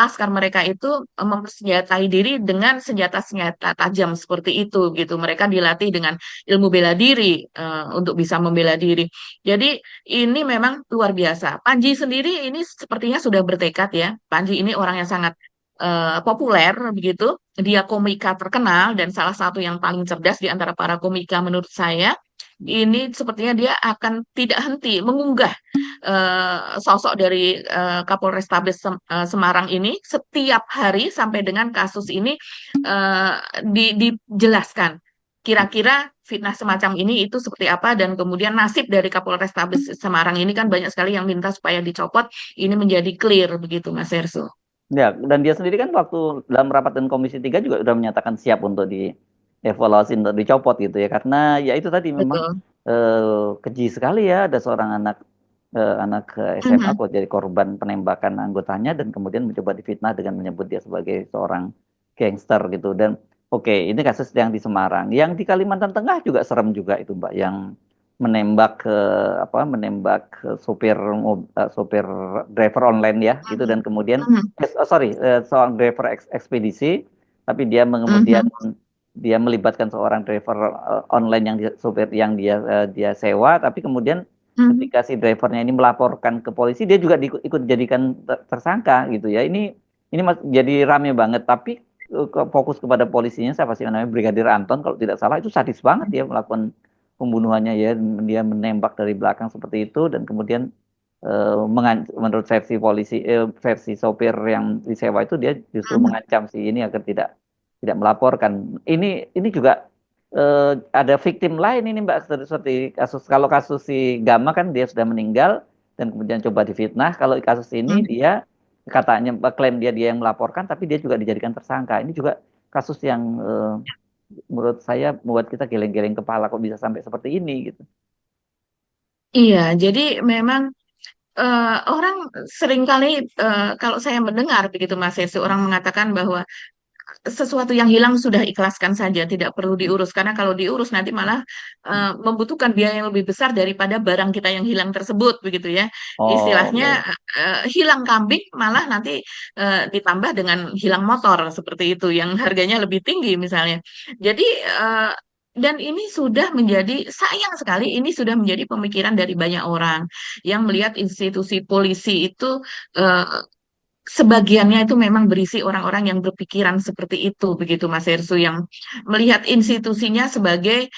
[SPEAKER 2] laskar mereka itu mempersenjatai diri dengan senjata-senjata tajam seperti itu gitu. Mereka dilatih dengan ilmu bela diri untuk bisa membela diri. Jadi ini memang luar biasa. Panji sendiri ini sepertinya sudah bertekad ya. Panji ini orang yang sangat populer begitu. Dia komika terkenal dan salah satu yang paling cerdas di antara para komika menurut saya. Ini sepertinya dia akan tidak henti mengunggah sosok dari Kapolrestabes Semarang ini setiap hari sampai dengan kasus ini eh, dijelaskan. Kira-kira fitnah semacam ini itu seperti apa dan kemudian nasib dari Kapolrestabes Semarang ini kan banyak sekali yang minta supaya dicopot. Ini menjadi clear begitu, Mas Erso.
[SPEAKER 1] Ya, dan dia sendiri kan waktu dalam rapat dengan Komisi 3 juga sudah menyatakan siap untuk dievaluasi untuk dicopot gitu ya. Karena ya itu tadi memang
[SPEAKER 2] Betul.
[SPEAKER 1] keji sekali ya ada seorang anak SMA
[SPEAKER 2] Mhm,
[SPEAKER 1] kok jadi korban penembakan anggotanya dan kemudian mencoba difitnah dengan menyebut dia sebagai seorang gangster gitu. Dan oke, ini kasus yang di Semarang. Yang di Kalimantan Tengah juga serem juga itu, Mbak, yang menembak sopir driver online ya gitu dan kemudian
[SPEAKER 2] mhm,
[SPEAKER 1] sorry, seorang driver ekspedisi, tapi kemudian
[SPEAKER 2] mhm,
[SPEAKER 1] dia melibatkan seorang driver online sopir yang dia sewa, tapi kemudian
[SPEAKER 2] mhm.
[SPEAKER 1] ketika si drivernya ini melaporkan ke polisi, dia juga ikut jadikan tersangka gitu ya. Ini jadi rame banget, tapi fokus kepada polisinya, siapa sih namanya, Brigadir Anton kalau tidak salah, itu sadis banget ya melakukan pembunuhannya ya, dia menembak dari belakang seperti itu dan kemudian menurut versi sopir yang disewa itu dia justru
[SPEAKER 2] Mhm.
[SPEAKER 1] mengancam si ini agar tidak tidak melaporkan. Ini juga ada victim lain ini Mbak, seperti kasus si Gama kan dia sudah meninggal dan kemudian coba difitnah. Kalau kasus ini
[SPEAKER 2] Mhm.
[SPEAKER 1] dia katanya klaim dia yang melaporkan tapi dia juga dijadikan tersangka. Ini juga kasus yang menurut saya membuat kita geleng-geleng kepala kok bisa sampai seperti ini gitu.
[SPEAKER 2] Iya, jadi memang orang seringkali kalau saya mendengar begitu Mas Yesi, orang mengatakan bahwa sesuatu yang hilang sudah ikhlaskan saja, tidak perlu diurus karena kalau diurus nanti malah membutuhkan biaya yang lebih besar daripada barang kita yang hilang tersebut begitu ya.
[SPEAKER 1] Oh,
[SPEAKER 2] Istilahnya
[SPEAKER 1] ya, ya.
[SPEAKER 2] hilang kambing malah nanti ditambah dengan hilang motor seperti itu yang harganya lebih tinggi misalnya. Jadi dan ini sudah menjadi sayang sekali ini sudah menjadi pemikiran dari banyak orang yang melihat institusi polisi itu eh, sebagiannya itu memang berisi orang-orang yang berpikiran seperti itu, begitu Mas Hersu, yang melihat institusinya sebagai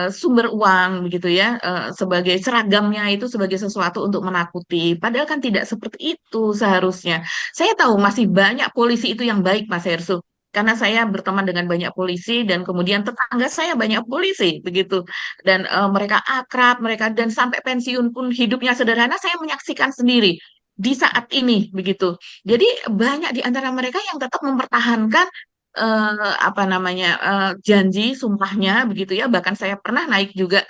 [SPEAKER 2] sumber uang, begitu ya, sebagai seragamnya itu sebagai sesuatu untuk menakuti. Padahal kan tidak seperti itu seharusnya. Saya tahu masih banyak polisi itu yang baik, Mas Hersu. Karena saya berteman dengan banyak polisi dan kemudian tetangga saya banyak polisi begitu dan mereka akrab mereka dan sampai pensiun pun hidupnya sederhana saya menyaksikan sendiri di saat ini begitu. Jadi banyak di antara mereka yang tetap mempertahankan apa namanya janji sumpahnya begitu ya. Bahkan saya pernah naik juga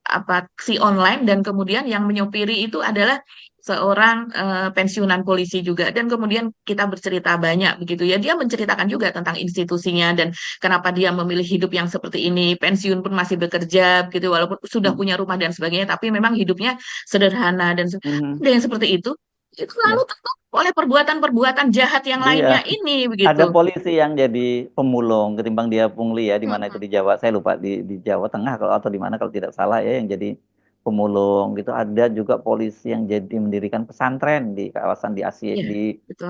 [SPEAKER 2] apa taksi online dan kemudian yang menyopiri itu adalah seorang pensiunan polisi juga dan kemudian kita bercerita banyak begitu ya. Dia menceritakan juga tentang institusinya dan kenapa dia memilih hidup yang seperti ini. Pensiun pun masih bekerja gitu walaupun sudah
[SPEAKER 1] Hmm.
[SPEAKER 2] punya rumah dan sebagainya tapi memang hidupnya sederhana dan
[SPEAKER 1] Mhm.
[SPEAKER 2] ada yang seperti itu lalu
[SPEAKER 1] Ya.
[SPEAKER 2] tertutup oleh perbuatan-perbuatan jahat yang
[SPEAKER 1] Iya,
[SPEAKER 2] lainnya ini
[SPEAKER 1] ada
[SPEAKER 2] begitu.
[SPEAKER 1] polisi yang jadi pemulung ketimbang dia pungli ya, di mana itu
[SPEAKER 2] Mm-mm.
[SPEAKER 1] di Jawa, saya lupa di Jawa Tengah kalau atau di mana kalau tidak salah ya, yang jadi pemulung gitu. Ada juga polisi yang jadi mendirikan pesantren di kawasan
[SPEAKER 2] Iya,
[SPEAKER 1] di
[SPEAKER 2] betul.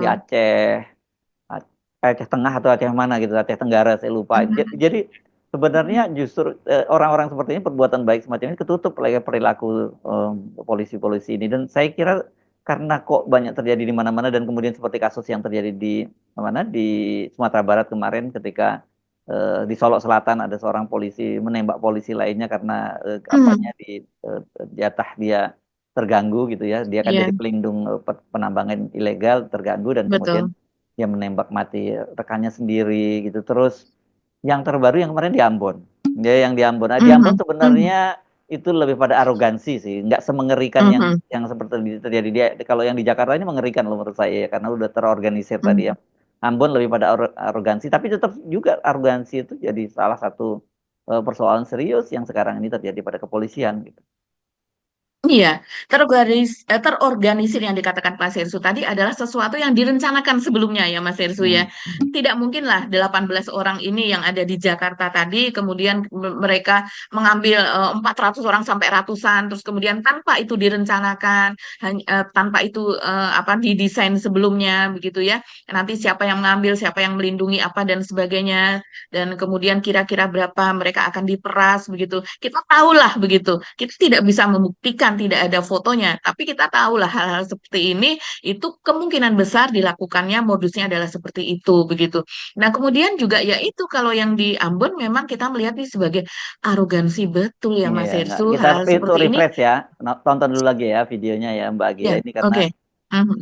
[SPEAKER 1] Aceh Tengah atau Aceh mana gitu, Aceh Tenggara saya lupa.
[SPEAKER 2] Mhm.
[SPEAKER 1] Jadi sebenarnya justru orang-orang seperti ini, perbuatan baik semacam ini ketutup oleh perilaku polisi-polisi ini, dan saya kira karena kok banyak terjadi di mana-mana dan kemudian seperti kasus yang terjadi di Sumatera Barat kemarin ketika di Solok Selatan ada seorang polisi menembak polisi lainnya karena
[SPEAKER 2] Mhm.
[SPEAKER 1] jatah dia terganggu gitu ya, dia kan
[SPEAKER 2] Iya,
[SPEAKER 1] jadi pelindung penambangan ilegal terganggu dan kemudian
[SPEAKER 2] betul.
[SPEAKER 1] dia menembak mati rekannya sendiri gitu. Terus yang terbaru yang kemarin di Ambon. Ya, yang di Ambon. Nah, di Ambon
[SPEAKER 2] Mhm. Mhm.
[SPEAKER 1] sebenarnya itu lebih pada arogansi sih, nggak semengerikan
[SPEAKER 2] Mhm.
[SPEAKER 1] yang seperti terjadi dia. Kalau yang di Jakarta ini mengerikan loh menurut saya ya, karena udah terorganisir tadi ya.
[SPEAKER 2] Mhm.
[SPEAKER 1] Ambon lebih pada arogansi, tapi tetap juga arogansi itu jadi salah satu persoalan serius yang sekarang ini terjadi pada kepolisian gitu.
[SPEAKER 2] Iya, terorganisir yang dikatakan Mas Hersu tadi adalah sesuatu yang direncanakan sebelumnya ya Mas Hersu ya.
[SPEAKER 1] Hmm.
[SPEAKER 2] Tidak mungkinlah 18 orang ini yang ada di Jakarta tadi kemudian mereka mengambil 400 orang sampai ratusan terus kemudian tanpa itu direncanakan, tanpa itu apa didesain sebelumnya begitu ya. Nanti siapa yang mengambil, siapa yang melindungi apa dan sebagainya dan kemudian kira-kira berapa mereka akan diperas begitu. Kita tahulah begitu. Kita tidak bisa membuktikan tidak ada fotonya, tapi kita tahulah hal-hal seperti ini itu kemungkinan besar dilakukannya modusnya adalah seperti itu begitu. Nah, kemudian juga ya itu kalau yang di Ambon memang kita melihat ini sebagai arogansi betul ya
[SPEAKER 1] Iya,
[SPEAKER 2] Mas
[SPEAKER 1] nggak.
[SPEAKER 2] Hersu,
[SPEAKER 1] Kita
[SPEAKER 2] hal-hal
[SPEAKER 1] itu
[SPEAKER 2] seperti ini
[SPEAKER 1] refresh ya. Tonton dulu lagi ya videonya ya Mbak Gia
[SPEAKER 2] ya
[SPEAKER 1] ini karena
[SPEAKER 2] oke. Mhm.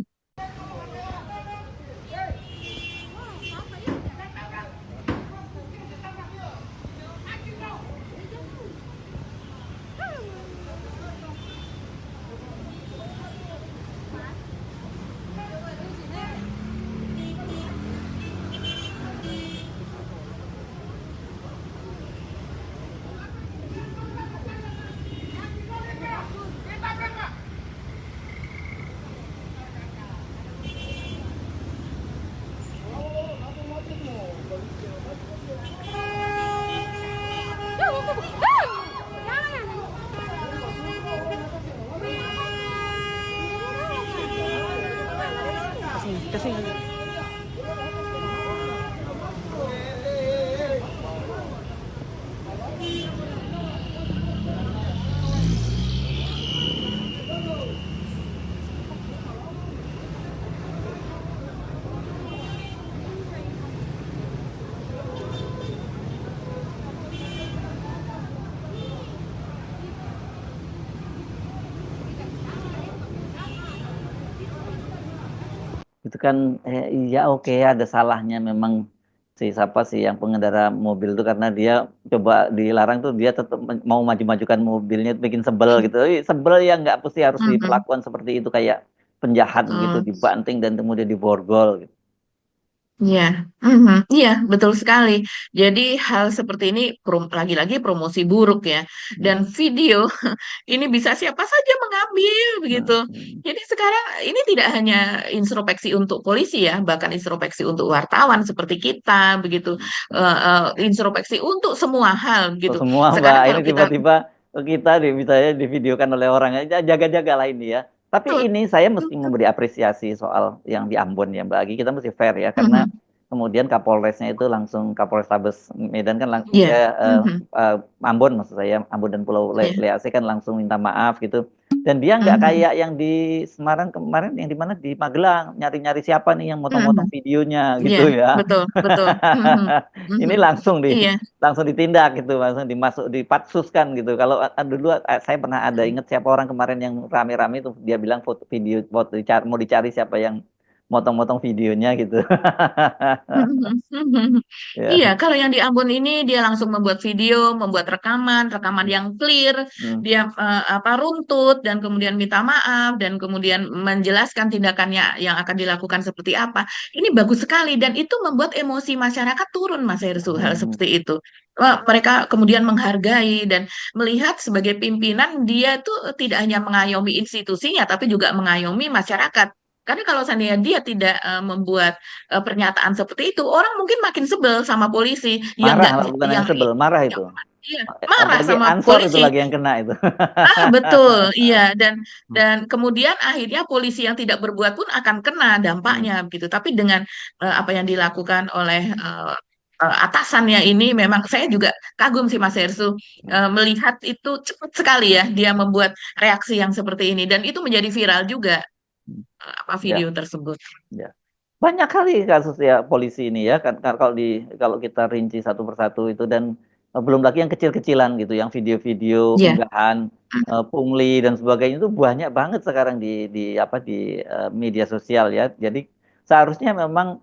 [SPEAKER 1] itu kan iya oke ada salahnya memang si siapa sih yang pengendara mobil itu karena dia coba dilarang tuh dia tetap mau maju-majukan mobilnya itu bikin sebel gitu. Sebel ya nggak pasti harus
[SPEAKER 2] Mhm.
[SPEAKER 1] diperlakukan seperti itu kayak penjahat begitu
[SPEAKER 2] Betul.
[SPEAKER 1] dibanting dan kemudian diborgol gitu.
[SPEAKER 2] Iya, mhm, iya betul sekali. Jadi hal seperti ini lagi-lagi promosi buruk ya. Dan
[SPEAKER 1] Hmm.
[SPEAKER 2] video ini bisa siapa saja mengambil begitu.
[SPEAKER 1] Hmm. Hmm.
[SPEAKER 2] Jadi sekarang ini tidak hanya introspeksi untuk polisi ya, bahkan introspeksi untuk wartawan seperti kita begitu. Introspeksi untuk semua hal
[SPEAKER 1] Oh,
[SPEAKER 2] begitu.
[SPEAKER 1] semua Mbak,
[SPEAKER 2] Sekarang
[SPEAKER 1] ini
[SPEAKER 2] kalau kita
[SPEAKER 1] tiba-tiba kita misalnya divideokan oleh orang aja jaga-jaga lah ini ya. Tapi
[SPEAKER 2] betul,
[SPEAKER 1] ini saya mesti
[SPEAKER 2] betul,
[SPEAKER 1] memberi apresiasi soal yang di Ambon ya Mbak Agi. Kita mesti fair ya karena
[SPEAKER 2] mhm,
[SPEAKER 1] kemudian Kapolresnya itu langsung Kapolrestabes Medan kan langsung
[SPEAKER 2] iya, mhm,
[SPEAKER 1] Ambon maksud saya Ambon dan Pulau
[SPEAKER 2] iya,
[SPEAKER 1] Lease kan langsung minta maaf gitu. Dan dia nggak
[SPEAKER 2] mhm,
[SPEAKER 1] kayak yang di Semarang kemarin yang di mana di Magelang nyari-nyari siapa nih yang
[SPEAKER 2] mhm,
[SPEAKER 1] motong-motong videonya
[SPEAKER 2] iya,
[SPEAKER 1] gitu ya.
[SPEAKER 2] betul, betul, mhm,
[SPEAKER 1] Ini
[SPEAKER 2] mhm, iya.
[SPEAKER 1] langsung ditindak gitu, langsung dipatsuskan gitu. Kalau dulu saya pernah ada ingat siapa orang kemarin yang rame-rame itu dia bilang foto video mau dicari siapa yang motong-motong videonya gitu.
[SPEAKER 2] Iya,
[SPEAKER 1] Ya.
[SPEAKER 2] kalau yang di Ambon ini dia langsung membuat video, membuat rekaman, rekaman yang clear,
[SPEAKER 1] Hmm.
[SPEAKER 2] dia apa runtut dan kemudian minta maaf dan kemudian menjelaskan tindakannya yang akan dilakukan seperti apa. Ini bagus sekali dan itu membuat emosi masyarakat turun, Mas Hersu, hal
[SPEAKER 1] Hmm.
[SPEAKER 2] seperti itu. Mereka kemudian menghargai dan melihat sebagai pimpinan dia tuh tidak hanya mengayomi institusinya, tapi juga mengayomi masyarakat. Karena kalau seandainya dia tidak membuat pernyataan seperti itu, orang mungkin makin sebel sama polisi yang
[SPEAKER 1] Marah
[SPEAKER 2] nggak
[SPEAKER 1] lah, bukan hanya
[SPEAKER 2] yang
[SPEAKER 1] sebel, marah
[SPEAKER 2] yang
[SPEAKER 1] itu.
[SPEAKER 2] iya, marah
[SPEAKER 1] Apalagi
[SPEAKER 2] sama
[SPEAKER 1] Ansor itu
[SPEAKER 2] polisi.
[SPEAKER 1] lagi yang kena itu.
[SPEAKER 2] Ah, betul, iya dan kemudian akhirnya polisi yang tidak berbuat pun akan kena
[SPEAKER 1] Hmm.
[SPEAKER 2] dampaknya begitu. Tapi dengan apa yang dilakukan oleh atasannya ini memang saya juga kagum sih Mas Hersu melihat itu cepat sekali ya dia membuat reaksi yang seperti ini dan itu menjadi viral juga apa
[SPEAKER 1] Ya,
[SPEAKER 2] video tersebut.
[SPEAKER 1] ya. Banyak kali kasus ya polisi ini ya kan kalau kita rinci satu persatu itu dan belum lagi yang kecil-kecilan gitu yang video-video
[SPEAKER 2] Iya.
[SPEAKER 1] unggahan pungli dan sebagainya itu banyak banget sekarang di media sosial ya. Jadi seharusnya memang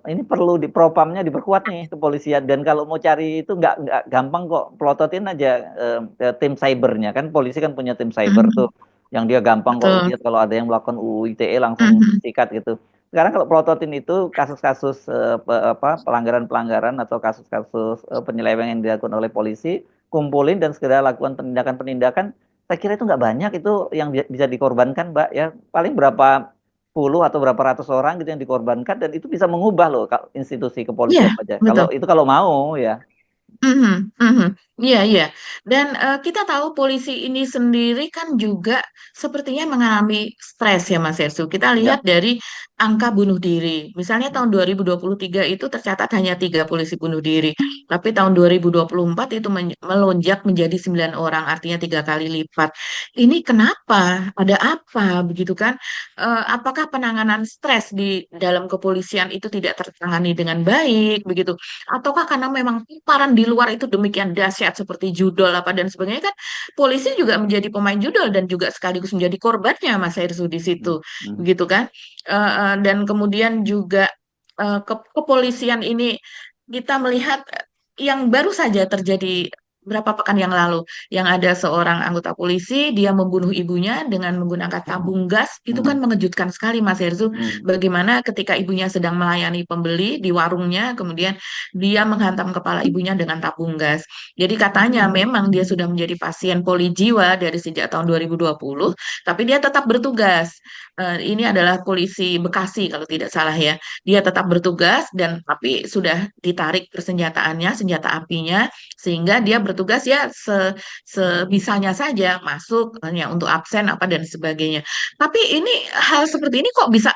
[SPEAKER 1] ini perlu di propamnya diperkuat nih kepolisian dan kalau mau cari itu nggak gampang kok pelototin aja tim cybernya kan polisi kan punya tim cyber tuh
[SPEAKER 2] Mhm.
[SPEAKER 1] yang dia gampang kok
[SPEAKER 2] Betul.
[SPEAKER 1] lihat kalau ada yang melakukan UU ITE langsung
[SPEAKER 2] Mhm.
[SPEAKER 1] sikat gitu. Sekarang kalau pelototin itu kasus-kasus pelanggaran-pelanggaran atau kasus-kasus penyelewengan yang dilakukan oleh polisi, kumpulin dan segera lakukan penindakan-penindakan. saya kira itu nggak banyak itu yang bisa dikorbankan, Mbak, ya. Paling berapa puluh atau berapa ratus orang gitu yang dikorbankan dan itu bisa mengubah loh institusi
[SPEAKER 2] Iya,
[SPEAKER 1] kepolisian aja.
[SPEAKER 2] betul.
[SPEAKER 1] Kalau mau ya.
[SPEAKER 2] Mhm, mhm. Iya, iya. Dan kita tahu polisi ini sendiri kan juga sepertinya mengalami stres ya Mas Ersu. Kita lihat
[SPEAKER 1] Ya.
[SPEAKER 2] dari angka bunuh diri. Misalnya tahun 2023 itu tercatat hanya 3 polisi bunuh diri. Tapi tahun 2024 itu melonjak menjadi 9 orang, artinya 3 kali lipat. Ini kenapa? Ada apa? Begitu kan? Apakah penanganan stres di dalam kepolisian itu tidak tertangani dengan baik? Begitu ataukah karena memang paparan di luar itu demikian dahsyat seperti judol apa dan sebagainya kan polisi juga menjadi pemain judol dan juga sekaligus menjadi korbannya Mas Hersu di
[SPEAKER 1] Hmm,
[SPEAKER 2] situ
[SPEAKER 1] hmm.
[SPEAKER 2] begitu kan. Dan kemudian juga kepolisian ini kita melihat yang baru saja terjadi berapa pekan yang lalu yang ada seorang anggota polisi dia membunuh ibunya dengan menggunakan tabung gas itu kan
[SPEAKER 1] Hmm,
[SPEAKER 2] mengejutkan sekali Mas Herzu
[SPEAKER 1] hmm,
[SPEAKER 2] bagaimana ketika ibunya sedang melayani pembeli di warungnya kemudian dia menghantam kepala ibunya dengan tabung gas. Jadi katanya memang dia sudah menjadi pasien poli jiwa dari sejak tahun 2020 tapi dia tetap bertugas. Ini adalah polisi Bekasi kalau tidak salah ya. Dia tetap bertugas dan tapi sudah ditarik persenjataannya, senjata apinya sehingga dia bertugas ya sebisanya saja masuk hanya untuk absen apa dan sebagainya. Tapi ini hal seperti ini kok bisa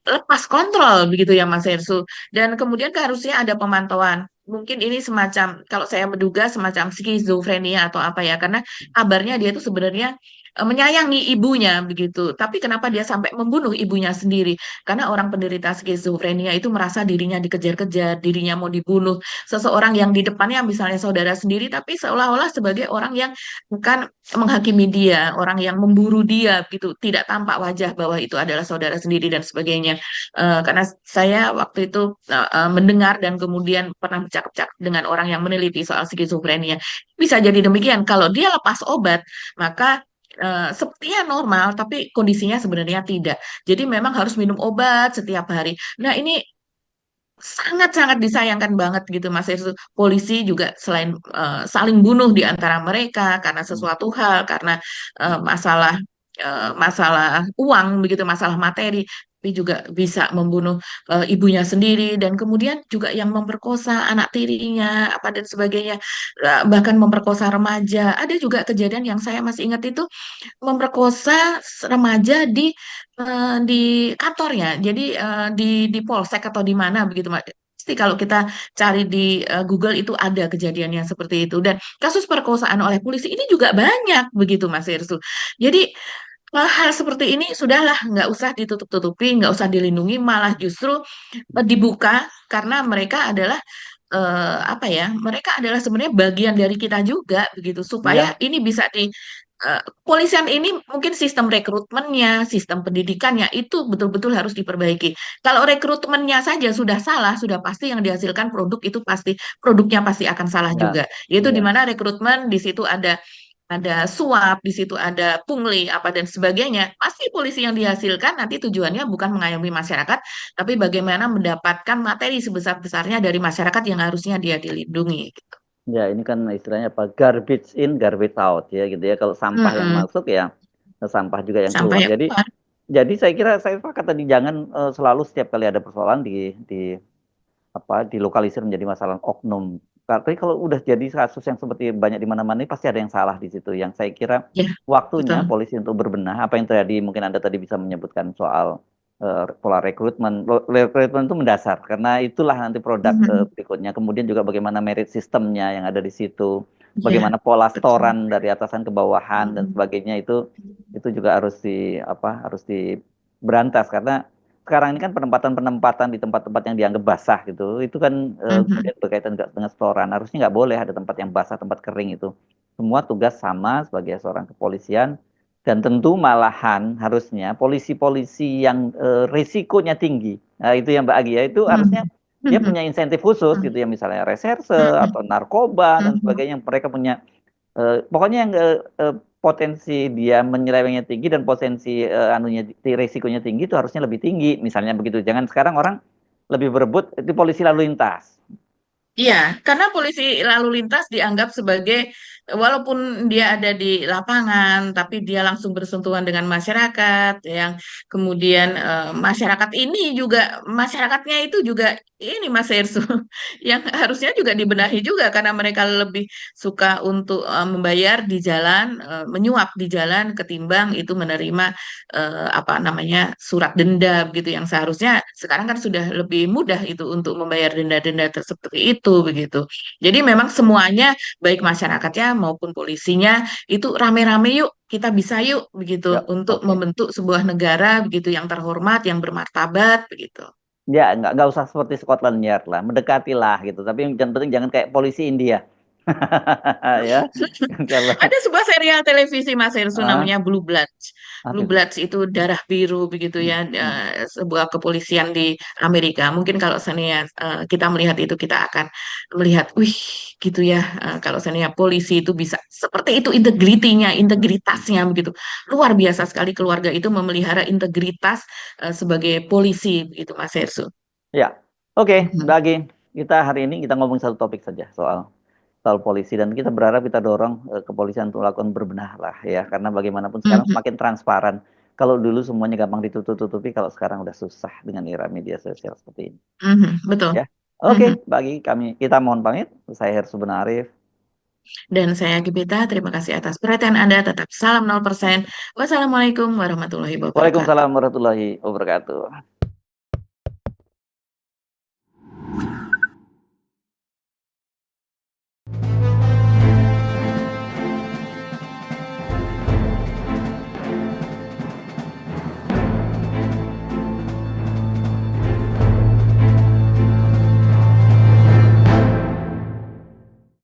[SPEAKER 2] lepas kontrol begitu ya Mas Hersu. Dan kemudian kan harusnya ada pemantauan. Mungkin ini semacam, kalau saya menduga semacam skizofrenia atau apa ya, karena kabarnya dia itu sebenarnya menyayangi ibunya begitu. Tapi kenapa dia sampai membunuh ibunya sendiri? Karena orang penderita skizofrenia itu merasa dirinya dikejar-kejar, dirinya mau dibunuh. Seseorang yang di depannya misalnya saudara sendiri, tapi seolah-olah sebagai orang yang bukan menghakimi dia, orang yang memburu dia gitu, tidak tampak wajah bahwa itu adalah saudara sendiri dan sebagainya. Karena saya waktu itu mendengar dan kemudian pernah bercakap-cakap dengan orang yang meneliti soal skizofrenia. Bisa jadi demikian. Kalau dia lepas obat, maka sepertinya normal, tapi kondisinya sebenarnya tidak. Jadi memang harus minum obat setiap hari. Nah, ini sangat-sangat disayangkan banget gitu Mas Irsu. Polisi juga selain saling bunuh di antara mereka karena
[SPEAKER 1] hmm,
[SPEAKER 2] sesuatu hal, karena masalah masalah uang begitu, masalah materi, tapi juga bisa membunuh ibunya sendiri dan kemudian juga yang memperkosa anak tirinya apa dan sebagainya, bahkan memperkosa remaja. Ada juga kejadian yang saya masih ingat itu memperkosa remaja di kantornya. Jadi di polsek atau di mana begitu Mas. Pasti kalau kita cari di Google itu ada kejadian yang seperti itu dan kasus perkosaan oleh polisi ini juga banyak begitu Mas Irsu. Jadi hal seperti ini sudahlah nggak usah ditutup-tutupi, nggak usah dilindungi, malah justru dibuka karena mereka adalah apa ya? Mereka adalah sebenarnya bagian dari kita juga begitu supaya
[SPEAKER 1] iya,
[SPEAKER 2] ini bisa kepolisian ini mungkin sistem rekrutmennya, sistem pendidikannya itu betul-betul harus diperbaiki. Kalau rekrutmennya saja sudah salah, sudah pasti yang dihasilkan produk itu pasti produknya pasti akan salah
[SPEAKER 1] ya,
[SPEAKER 2] juga. Yaitu di
[SPEAKER 1] iya.
[SPEAKER 2] mana rekrutmen di situ ada suap, di situ ada pungli apa dan sebagainya. Pasti polisi yang dihasilkan nanti tujuannya bukan mengayomi masyarakat, tapi bagaimana mendapatkan materi sebesar-besarnya dari masyarakat yang harusnya dia dilindungi.
[SPEAKER 1] Ya, ini kan istilahnya apa? Garbage in, garbage out ya gitu ya. Kalau sampah yang
[SPEAKER 2] Mm-mm.
[SPEAKER 1] masuk ya sampah juga yang keluar.
[SPEAKER 2] Sampai
[SPEAKER 1] Jadi saya kira saya sepakat tadi jangan selalu setiap kali ada persoalan di apa dilokalisir menjadi masalah oknum. Tapi kalau udah jadi kasus yang seperti banyak di mana-mana ini pasti ada yang salah di situ. Yang saya kira
[SPEAKER 2] ya,
[SPEAKER 1] waktunya
[SPEAKER 2] betul.
[SPEAKER 1] polisi untuk berbenah. Apa yang terjadi mungkin Anda tadi bisa menyebutkan soal pola rekrutmen. Rekrutmen itu mendasar karena itulah nanti produk
[SPEAKER 2] Mhm.
[SPEAKER 1] berikutnya. Kemudian juga bagaimana merit sistemnya yang ada di situ,
[SPEAKER 2] Ya,
[SPEAKER 1] bagaimana pola
[SPEAKER 2] betul.
[SPEAKER 1] setoran dari atasan ke bawahan dan
[SPEAKER 2] Mhm.
[SPEAKER 1] sebagainya itu juga harus di apa harus diberantas karena sekarang ini kan penempatan-penempatan di tempat-tempat yang dianggap basah gitu, itu kan
[SPEAKER 2] Mhm.
[SPEAKER 1] kemudian berkaitan juga dengan setoran. Harusnya nggak boleh ada tempat yang basah, tempat kering itu. Semua tugas sama sebagai seorang kepolisian dan tentu malahan harusnya polisi-polisi yang risikonya tinggi. Nah, itu yang Mbak Agi ya, itu harusnya
[SPEAKER 2] Mhm.
[SPEAKER 1] dia
[SPEAKER 2] Mhm.
[SPEAKER 1] punya insentif khusus gitu ya, misalnya reserse atau narkoba dan
[SPEAKER 2] Mhm.
[SPEAKER 1] sebagainya. Mereka punya pokoknya yang potensi dia menyelewengnya tinggi dan potensi risikonya tinggi itu harusnya lebih tinggi misalnya begitu. Jangan sekarang orang lebih berebut itu polisi lalu lintas.
[SPEAKER 2] Iya, karena polisi lalu lintas dianggap sebagai walaupun dia ada di lapangan, tapi dia langsung bersentuhan dengan masyarakat, yang kemudian masyarakat ini juga masyarakatnya itu juga ini Mas Ersu, yang harusnya juga dibenahi juga karena mereka lebih suka untuk membayar di jalan, menyuap di jalan ketimbang itu menerima apa namanya surat denda gitu yang seharusnya sekarang kan sudah lebih mudah itu untuk membayar denda-denda seperti itu begitu. Jadi memang semuanya baik masyarakatnya maupun polisinya itu rame-rame yuk kita bisa yuk begitu
[SPEAKER 1] Ya,
[SPEAKER 2] untuk
[SPEAKER 1] oke.
[SPEAKER 2] membentuk sebuah negara begitu yang terhormat, yang bermartabat begitu.
[SPEAKER 1] Ya, nggak usah seperti Scotland Yard lah, mendekatilah gitu. Tapi yang penting jangan kayak polisi India. Ya, kalau
[SPEAKER 2] Ada sebuah serial televisi Mas Hersу
[SPEAKER 1] ah,
[SPEAKER 2] namanya Blue Bloods.
[SPEAKER 1] apa
[SPEAKER 2] Blue
[SPEAKER 1] itu?
[SPEAKER 2] Bloods itu darah biru begitu
[SPEAKER 1] Hmm,
[SPEAKER 2] ya,
[SPEAKER 1] hmm,
[SPEAKER 2] sebuah kepolisian di Amerika. Mungkin kalau seandainya kita melihat itu kita akan melihat, wih, gitu ya. Kalau seandainya polisi itu bisa seperti itu integritinya,
[SPEAKER 1] hmm, hmm.
[SPEAKER 2] integritasnya begitu. Luar biasa sekali keluarga itu memelihara integritas sebagai polisi begitu Mas Hersu.
[SPEAKER 1] Ya, oke,
[SPEAKER 2] Mhm.
[SPEAKER 1] bagi kita hari ini kita ngomong satu topik saja soal soal polisi dan kita berharap kita dorong kepolisian untuk melakukan berbenah lah ya karena bagaimanapun sekarang
[SPEAKER 2] Mhm.
[SPEAKER 1] semakin transparan. Kalau dulu semuanya gampang ditutup-tutupi, kalau sekarang udah susah dengan era media sosial seperti ini.
[SPEAKER 2] Mhm. Betul.
[SPEAKER 1] Ya, oke,
[SPEAKER 2] Mhm.
[SPEAKER 1] bagi kami kita mohon pamit. Saya Hersu Benarif.
[SPEAKER 2] Dan saya Gibita, terima kasih atas perhatian Anda. Tetap salam 0%. Wassalamualaikum warahmatullahi wabarakatuh.
[SPEAKER 1] Waalaikumsalam warahmatullahi wabarakatuh.